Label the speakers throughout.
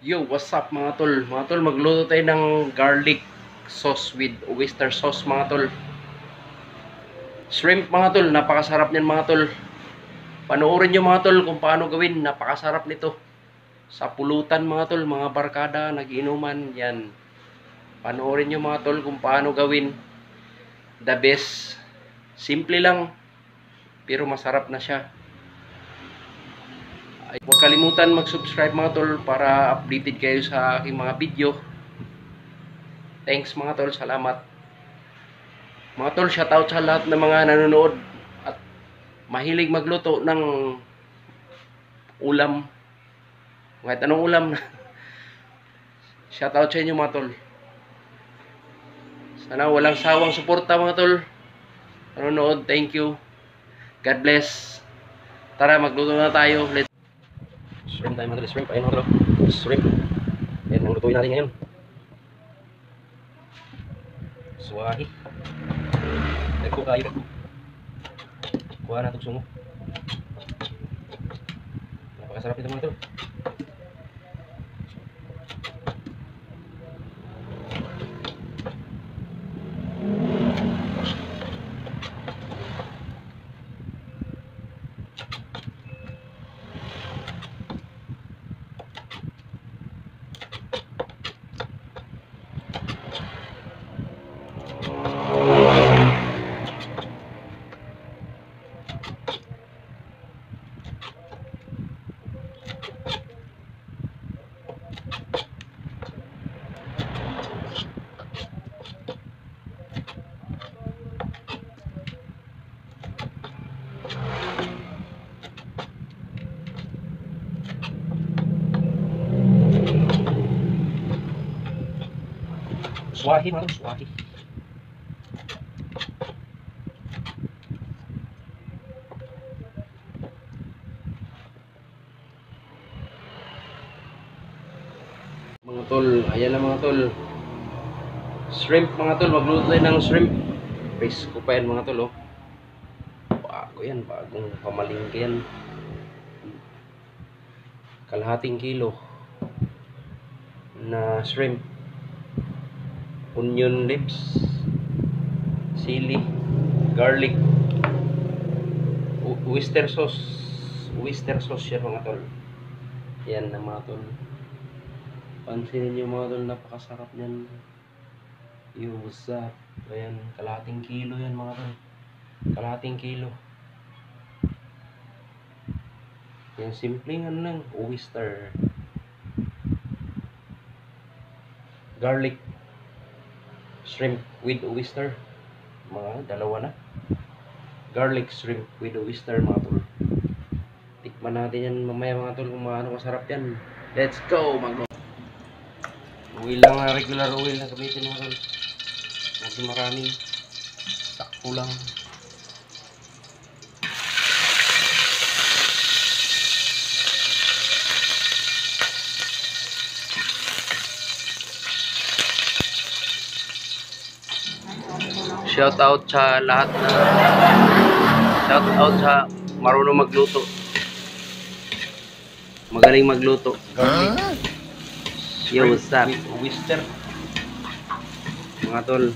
Speaker 1: Yo, what's up mga tol? Mga tol, magluto tayo ng garlic sauce with oyster sauce mga tol. Shrimp mga tol, napakasarap niyan mga tol. Panoorin nyo mga tol kung paano gawin, napakasarap nito. Sa pulutan mga tol, mga barkada, nagiinuman, yan. Panoorin nyo mga tol kung paano gawin. The best. Simple lang, pero masarap na siya. Huwag kalimutan mag-subscribe mga tol para updated kayo sa aking mga video. Thanks mga tol, salamat. Mga tol, shoutout sa lahat ng mga nanonood at mahilig magluto ng ulam. Kahit anong ulam na. Shoutout sa inyo mga tol. Sana walang sawang suporta mga tol. Nanonood, thank you. God bless. Tara, magluto na tayo. Shrimp tayo mga tol, shrimp. Ayun mga tol, shrimp. Ayan, ang lutuin natin ngayon. Suwahi. Nagpo kayo. Kuha na itong sungo. Napakasarap ito mga tol. Swahi mga tol, swahi. Mga tol, ayan na mga tol. Shrimp mga tol, magluto tayo ng shrimp. Paste ko pa yan mga tol, oh. Bago yan, bagong pamalingki yan. Kalahating kilo na shrimp. Onion lips, sili, garlic, oyster sauce yan mga tol. Yan na mga tol. Pansinin nyo mga tol, napakasarap yan. Yo, what's up? Ayan, kalahating kilo yan mga tol. Kalahating kilo. Yan, simpleng ano lang, oyster, garlic, shrimp with oyster. Mga dalawa na. Garlic shrimp with oyster mga tol. Tikman natin yan mamaya mga tol kung maano masarap yan. Let's go mga tol. Oil lang na, regular oil na gamitin mga tol. Huwag maraming. Sakto lang. Shout out sa lahat na shout out sa marunong magluto. Magaling magluto. Yo, what's up? Oyster. Mga tol.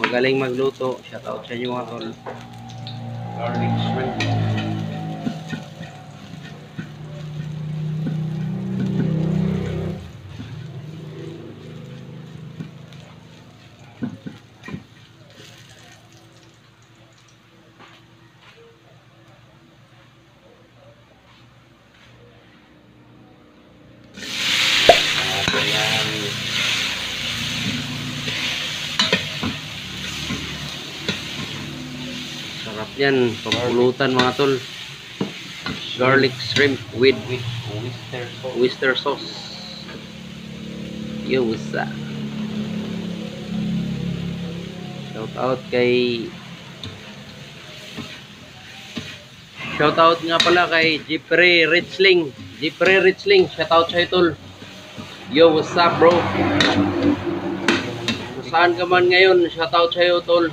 Speaker 1: Magaling magluto. Shout out sa inyo mga tol. Garlic shrimp. Sarap yan, pampulutan mga tol. Garlic shrimp with oyster sauce. Yo, what's up? Shout out nga pala kay Jeffrey Richling. Jeffrey Richling, shout out sa tol. Yo, what's up bro? Saan ka man ngayon, shout out sa iyo tol.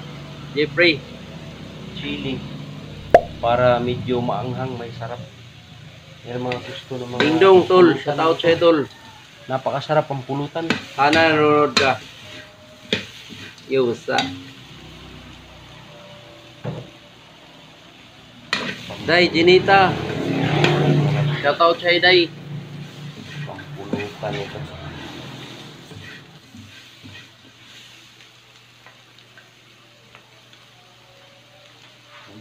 Speaker 1: Jeffrey. Chili para medyo maanghang, may sarap. Yan mga gusto ng mga
Speaker 2: Dingdong tol,
Speaker 1: pulutan
Speaker 2: shout out
Speaker 1: dito.
Speaker 2: sa'yo tol.
Speaker 1: Napakasarap ang pulutan.
Speaker 2: Sana nanonood ka. Yo, what's up? Day, Jinita. Shout out sa'yo, Day.
Speaker 1: Pampulutan ito.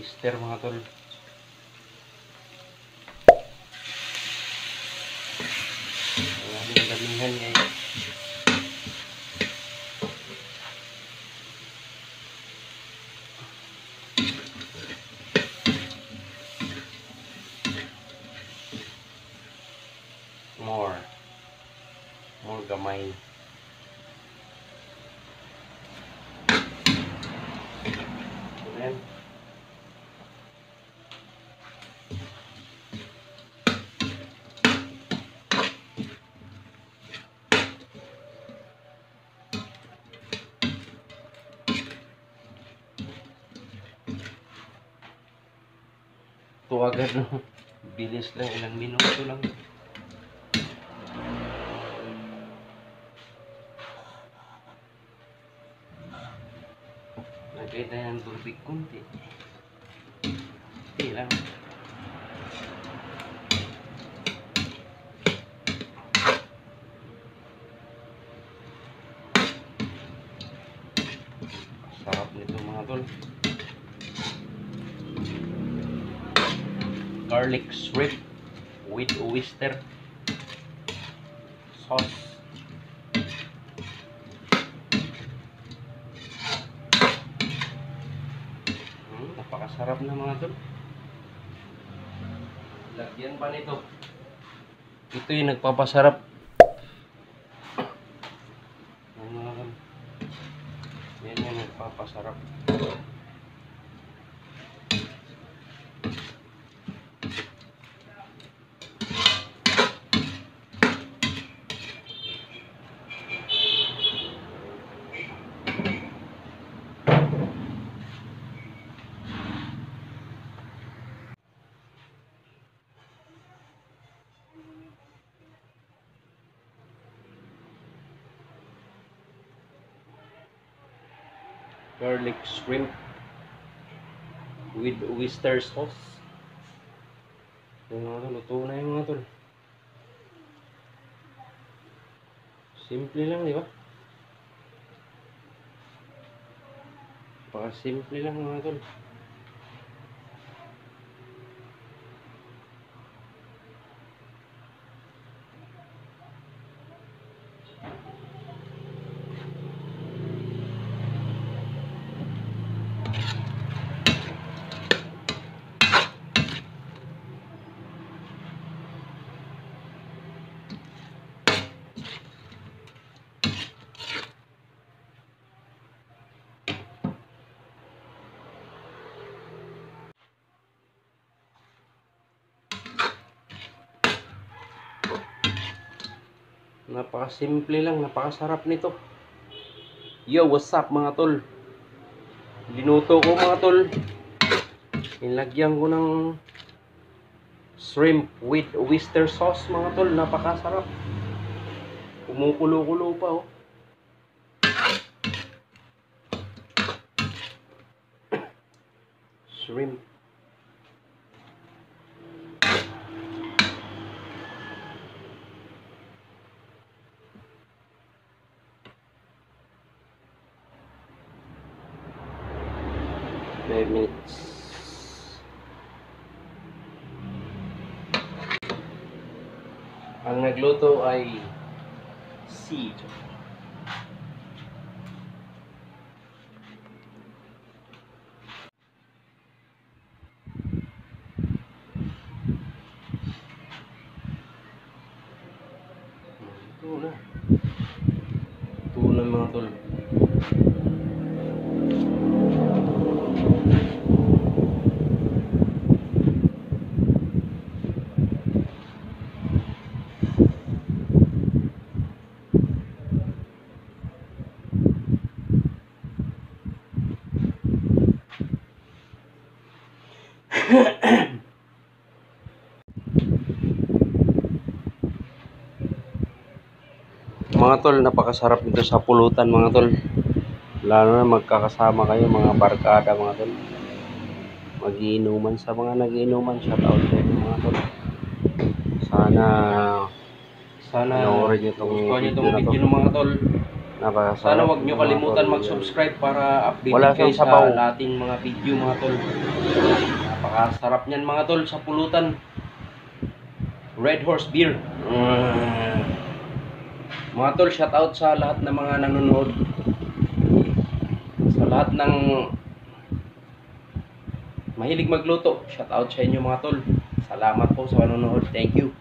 Speaker 1: Mister mga tol. Ang damihan ngayon. More gamay. Ayan. Ito agad no. Bilis lang, ilang minuto lang. Lagay tayo ng tubig kunti. Kunti lang. Sarap nito mga tol. Garlic shrimp with oyster sauce. Napakasarap na mga tol. Lagyan pa nito. Ito yung nagpapasarap. Yan yung nagpapasarap. Garlic shrimp with oyster sauce. Yung mga tol, luto na yung mga tol. Simple lang, di ba? Simple lang mga tol. Napakasimple lang, napakasarap nito. Yo, what's up mga tol? Linuto ko mga tol. Nilagyan ko ng shrimp with oyster sauce mga tol. Napakasarap. Kumukulo-kulo pa oh. Shrimp. Minutes. Ang nagluto ay Seed. Ito na. Ito na mga tol. Mga tol, napakasarap nito sa pulutan mga tol. Lalo na magkakasama kayo mga barkada mga tol. Magiinuman sa mga nagiinuman. Shout out sa inyo mga tol. Sana panoorin nyo itong
Speaker 2: gusto niyo
Speaker 1: video
Speaker 2: itong
Speaker 1: na to.
Speaker 2: video ng mga tol.
Speaker 1: Napakasarap.
Speaker 2: Sana wag niyo
Speaker 1: mga
Speaker 2: kalimutan
Speaker 1: tol.
Speaker 2: mag-subscribe para updated
Speaker 1: Wala
Speaker 2: kayo
Speaker 1: siyang sabaw.
Speaker 2: sa ating mga video mga tol. Napakasarap niyan mga tol sa pulutan. Red Horse Beer. Mga tol, shout out sa lahat ng mga nanonood. Sa lahat ng mahilig magluto. Shout out sa inyo mga tol. Salamat po sa panonood. Thank you.